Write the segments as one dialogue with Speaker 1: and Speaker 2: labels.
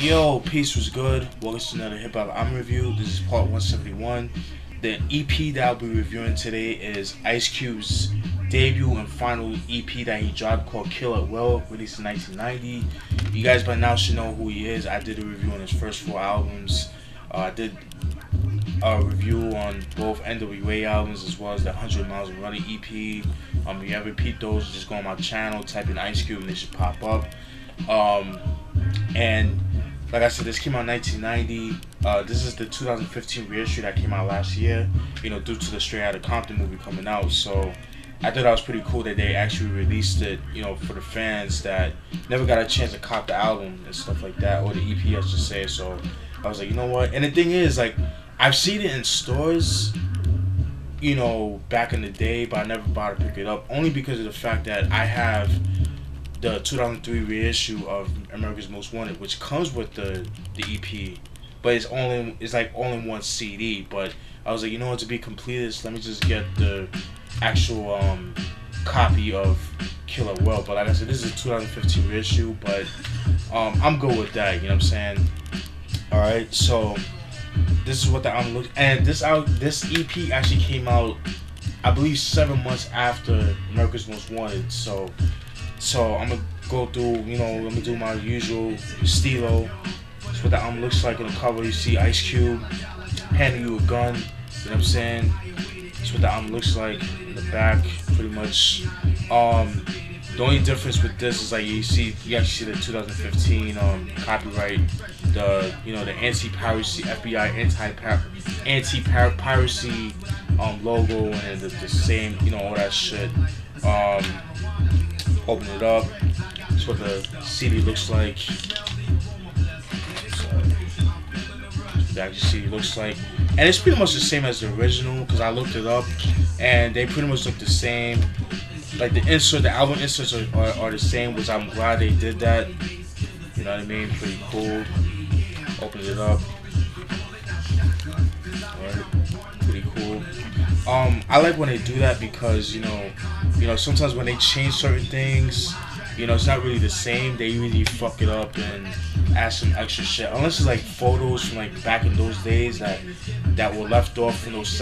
Speaker 1: Yo, peace was good. Welcome to another hip hop album review. This is part 171. The EP that I'll be reviewing today is Ice Cube's debut and final EP that he dropped called Kill It Will, released in 1990. You guys by now should know who he is. I did a review on his first four albums. I did a review on both NWA albums as well as the 100 Miles of Running EP. If you ever repeat those, just go on my channel, type in Ice Cube, and they should pop up. And like I said, this came out in 1990. This is the 2015 reissue that came out last year, due to the Straight Outta Compton movie coming out. So I thought that was pretty cool that they actually released it, for the fans that never got a chance to cop the album and stuff like that, or the EP, I should say. So I was like, you know what? And the thing is, like, I've seen it in stores, back in the day, but I never bothered to pick it up, only because of the fact that I have the 2003 reissue of America's Most Wanted, which comes with the EP, but it's like all in one CD. But I was like, you know what, to be completist, let me just get the actual copy of Kill It Will. But like I said, this is a 2015 reissue, but I'm good with that. You know what I'm saying? All right, so this is what the album looks, and this EP actually came out, I believe, 7 months after America's Most Wanted. So I'm gonna go through, let me do my usual stilo. That's what the album looks like on the cover. You see Ice Cube handing you a gun. You know what I'm saying? That's what the album looks like in the back, pretty much. The only difference with this is like you actually see the 2015 copyright, the anti-piracy FBI anti-piracy logo, and the same, all that shit. Open it up. That's what the CD looks like. The actual CD looks like, and it's pretty much the same as the original because I looked it up, and they pretty much look the same. Like the album inserts are the same, which I'm glad they did that. You know what I mean? Pretty cool. Open it up. Alright, pretty cool. I like when they do that because sometimes when they change certain things, it's not really the same. They usually fuck it up and add some extra shit. Unless it's like photos from like back in those days that were left off from those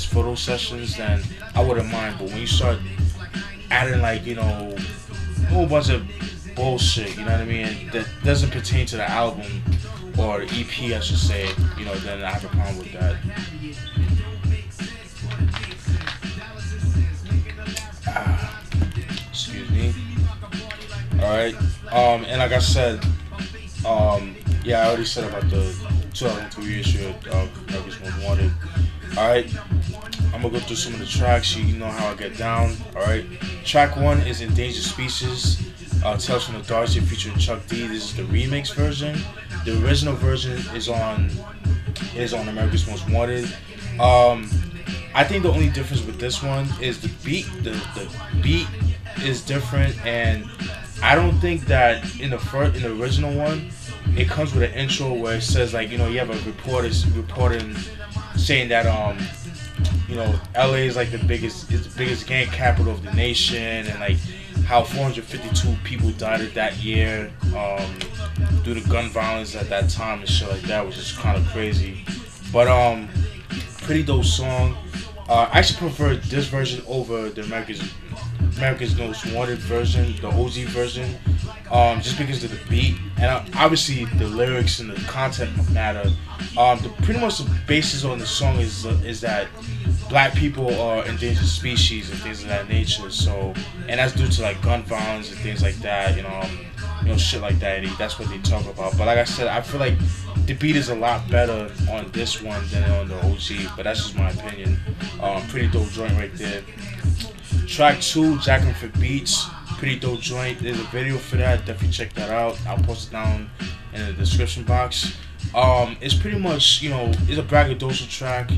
Speaker 1: photo sessions, then I wouldn't mind. But when you start adding like a whole bunch of bullshit, you know what I mean, that doesn't pertain to the album or the EP, I should say, then I have a problem with that. Excuse me. Alright, and like I said, I already said about the 2003 issue of America's Most Wanted. Alright, I'm gonna go through some of the tracks. You know how I get down. Alright, track 1 is Endangered Species, Tales from the Dark Side featuring Chuck D. This is the remix version. The original version is on America's Most Wanted. I think the only difference with this one is the beat. The beat is different, and I don't think that in the original one it comes with an intro where it says like you have a reporting saying that LA is like the biggest gang capital of the nation, and like how 452 people died that year due to gun violence at that time and shit like that, which is kind of crazy. But pretty dope song. I actually prefer this version over the America's Most Wanted version, the OG version, just because of the beat and obviously the lyrics and the content matter. Pretty much the basis on the song is that black people are endangered species and things of that nature. So, and that's due to like gun violence and things like that. Shit like that. That's what they talk about. But like I said, I feel like the beat is a lot better on this one than on the OG. But that's just my opinion. Pretty dope joint right there. Track 2, Jacqueline for Beats. Pretty dope joint. There's a video for that. Definitely check that out. I'll post it down in the description box. It's pretty much, it's a braggadocious track,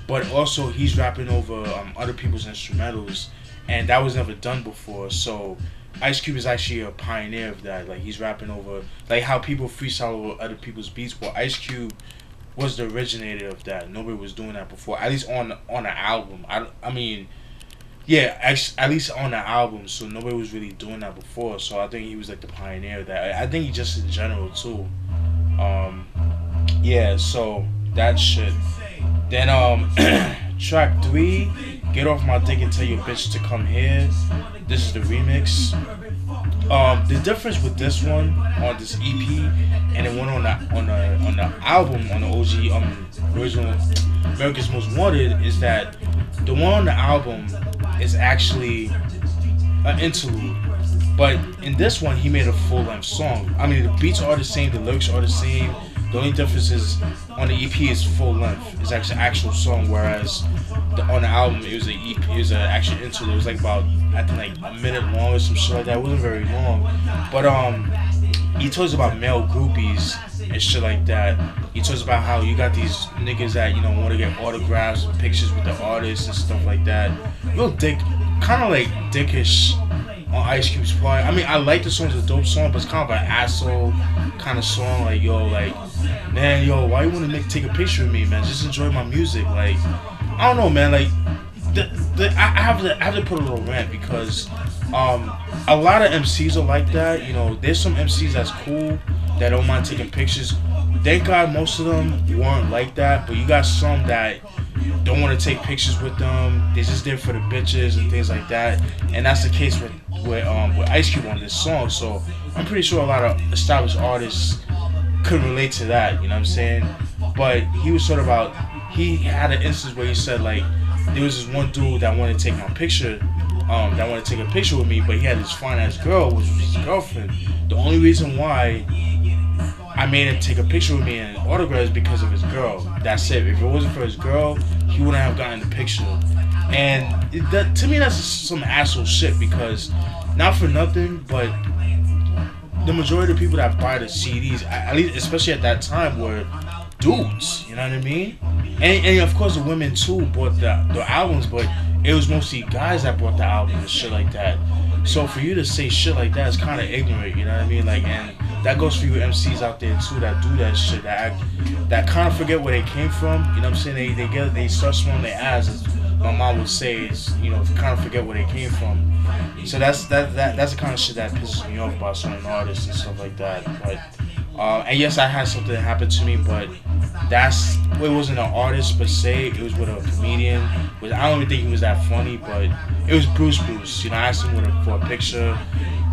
Speaker 1: but also he's rapping over other people's instrumentals, and that was never done before. So Ice Cube is actually a pioneer of that. Like he's rapping over like how people freestyle over other people's beats. Well, Ice Cube was the originator of that. Nobody was doing that before, at least on an album. I mean, yeah, at least on the album. So nobody was really doing that before. So I think he was like the pioneer of that. I think he just in general too. Um, yeah, so that shit. Then track three, get off my dick and tell your bitch to come here. This is the remix. The difference with this one on this EP and the one on the album on the OG original America's Most Wanted is that the one on the album is actually an interlude, but in this one he made a full length song. I mean the beats are the same, the lyrics are the same. The only difference is on the EP is full length. It's actually an actual song, whereas on the album it was an EP. It was an actual interlude. It was like about I think like a minute long or some shit like that. It wasn't very long, but he talks about male groupies and shit like that. He talks about how you got these niggas that want to get autographs and pictures with the artists and stuff like that. Real dick, kind of like dickish on Ice Cube's part. I mean, I like the song, it's a dope song, but it's kind of an asshole kind of song. Like, yo, like, man, yo, why you want to take a picture of me, man? Just enjoy my music. Like, I don't know, man. Like, I have to put a little rant because a lot of MCs are like that. There's some MCs that's cool that don't mind taking pictures. Thank God most of them weren't like that, but you got some that don't want to take pictures with them. They're just there for the bitches and things like that. And that's the case with Ice Cube on this song. So I'm pretty sure a lot of established artists could relate to that. You know what I'm saying? But he was sort of about. He had an instance where he said like there was this one dude that wanted to take my picture. That wanted to take a picture with me, but he had this fine ass girl, which was his girlfriend. The only reason why I made him take a picture with me and an autograph is because of his girl. That's it. If it wasn't for his girl, he wouldn't have gotten the picture. And to me, that's some asshole shit because, not for nothing, but the majority of the people that buy the CDs, at least especially at that time, were dudes. You know what I mean? And of course the women too bought the albums, but it was mostly guys that bought the album and shit like that. So for you to say shit like that is kind of ignorant. You know what I mean? Like, and that goes for you MCs out there too that do that shit, that kind of forget where they came from. You know what I'm saying? They start swallowing their ass, as my mom would say, is kind of forget where they came from. So that's the kind of shit that pisses me off about certain artists and stuff like that. But and yes, I had something that happened to me, but it wasn't an artist per se. It was with a comedian. I don't even think he was that funny, but it was Bruce. I asked him for a picture.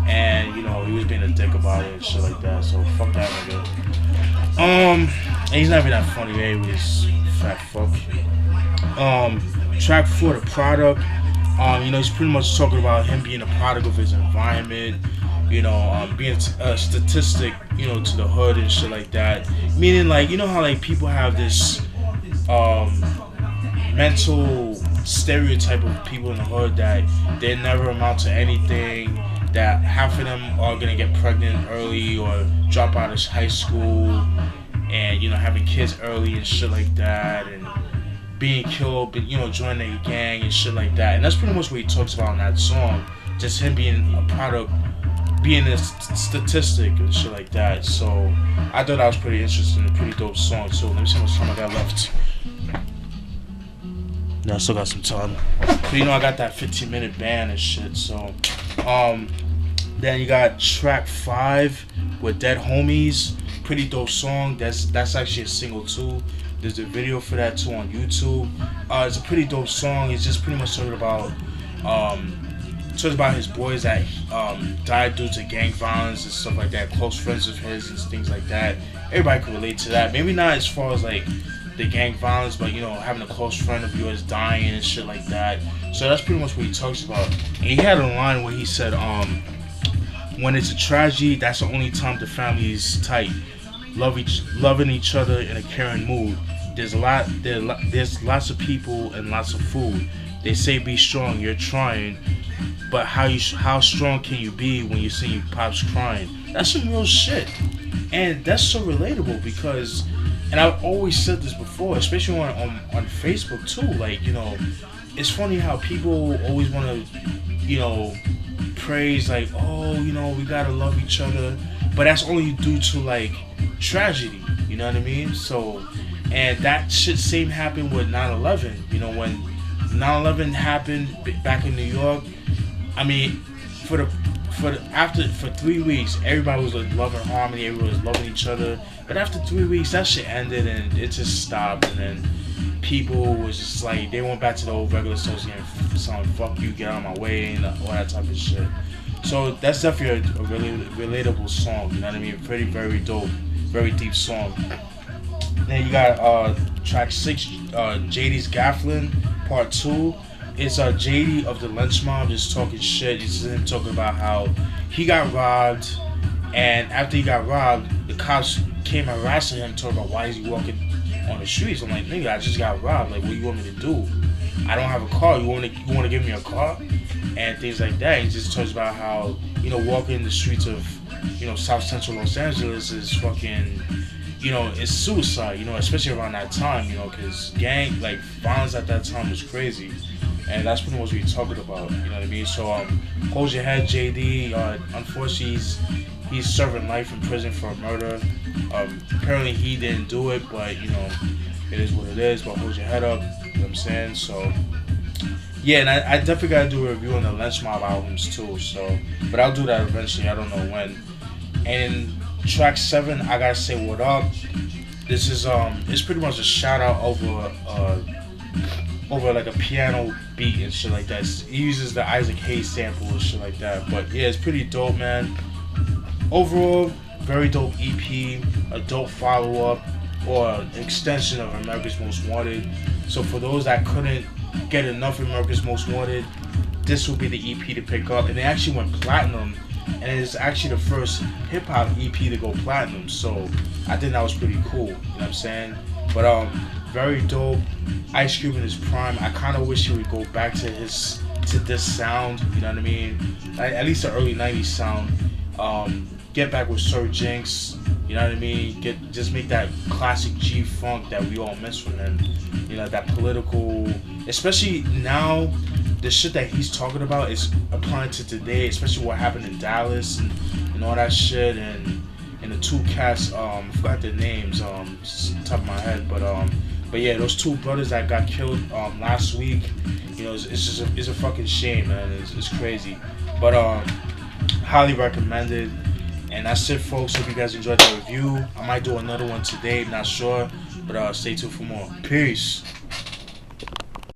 Speaker 1: And he was being a dick about it and shit like that. So fuck that nigga. And he's not even that funny anyways. Fat fuck. Track 4, The Product. He's pretty much talking about him being a product of his environment. Being a statistic, to the hood and shit like that. Meaning, like, how like people have this mental stereotype of people in the hood that they never amount to anything. That half of them are gonna get pregnant early or drop out of high school, and having kids early and shit like that, and being killed, but joining a gang and shit like that. And that's pretty much what he talks about in that song. Just him being a product, being a statistic and shit like that. So I thought that was pretty interesting, a pretty dope song too. Let me see how much time I got left. No, I still got some time. But I got that 15-minute ban and shit. So then you got track 5 with Dead Homiez. Pretty dope song. That's actually a single too. There's a video for that too on YouTube. It's a pretty dope song. It's just pretty much talking about his boys that died due to gang violence and stuff like that. Close friends of his and things like that. Everybody can relate to that. Maybe not as far as like the gang violence, but having a close friend of yours dying and shit like that. So that's pretty much what he talks about. And he had a line where he said, when it's a tragedy, that's the only time the family is tight. Loving each other in a caring mood. There's lots of people and lots of food. They say be strong, you're trying, but how strong can you be when you see your pops crying? That's some real shit, and that's so relatable because, and I've always said this before, especially on Facebook too. Like it's funny how people always want to praise like, oh, we gotta love each other, but that's only due to like tragedy. You know what I mean? So, and that shit same happened with 9/11. When 9/11 happened back in New York, I mean, for for 3 weeks, everybody was like loving harmony, everybody was loving each other. But after 3 weeks, that shit ended and it just stopped. And then people was just like they went back to the old regular songs and song "Fuck You, Get Out of My Way" and all that type of shit. So that's definitely a really relatable song. You know what I mean? Pretty very dope, very deep song. Then you got track 6, JD's Gafflin Part 2. It's JD of the Lynch Mob just talking shit. It's him talking about how he got robbed, and after he got robbed, the cops came harassing him, talking about why is he walking on the streets. I'm like, nigga, I just got robbed. Like, what do you want me to do? I don't have a car. You want to give me a car? And things like that. He just talks about how, you know, walking the streets of, you know, South Central Los Angeles is fucking, you know, it's suicide, you know, especially around that time, you know, because like, violence at that time was crazy. And that's pretty much what we're talking about, you know what I mean? So, hold your head, JD. Unfortunately, he's serving life in prison for murder. Apparently, he didn't do it, but, you know, it is what it is. But hold your head up, you know what I'm saying? So, yeah, and I definitely got to do a review on the Lynch Mob albums, too. So, but I'll do that eventually. I don't know when. And track 7, I gotta say what up. This is it's pretty much a shout out over like a piano beat and shit like that. He uses the Isaac Hayes sample and shit like that. But yeah, it's pretty dope, man. Overall, very dope EP, a dope follow up or an extension of America's Most Wanted. So for those that couldn't get enough of America's Most Wanted, this will be the EP to pick up. And they actually went platinum. And it's actually the first hip hop EP to go platinum, so I think that was pretty cool. You know what I'm saying? But very dope. Ice Cube in his prime. I kind of wish he would go back to this sound. You know what I mean? At least the early '90s sound. Get back with Sir Jinx. You know what I mean? Just make that classic G funk that we all miss from him. You know, that political, especially now. The shit that he's talking about is applying to today, especially what happened in Dallas and all that shit, and the two cats, I forgot their names, just on top of my head, but yeah, those two brothers that got killed last week, you know, it's a fucking shame, man. It's crazy, but highly recommended. And that's it, folks. Hope you guys enjoyed the review. I might do another one today, not sure, but stay tuned for more. Peace.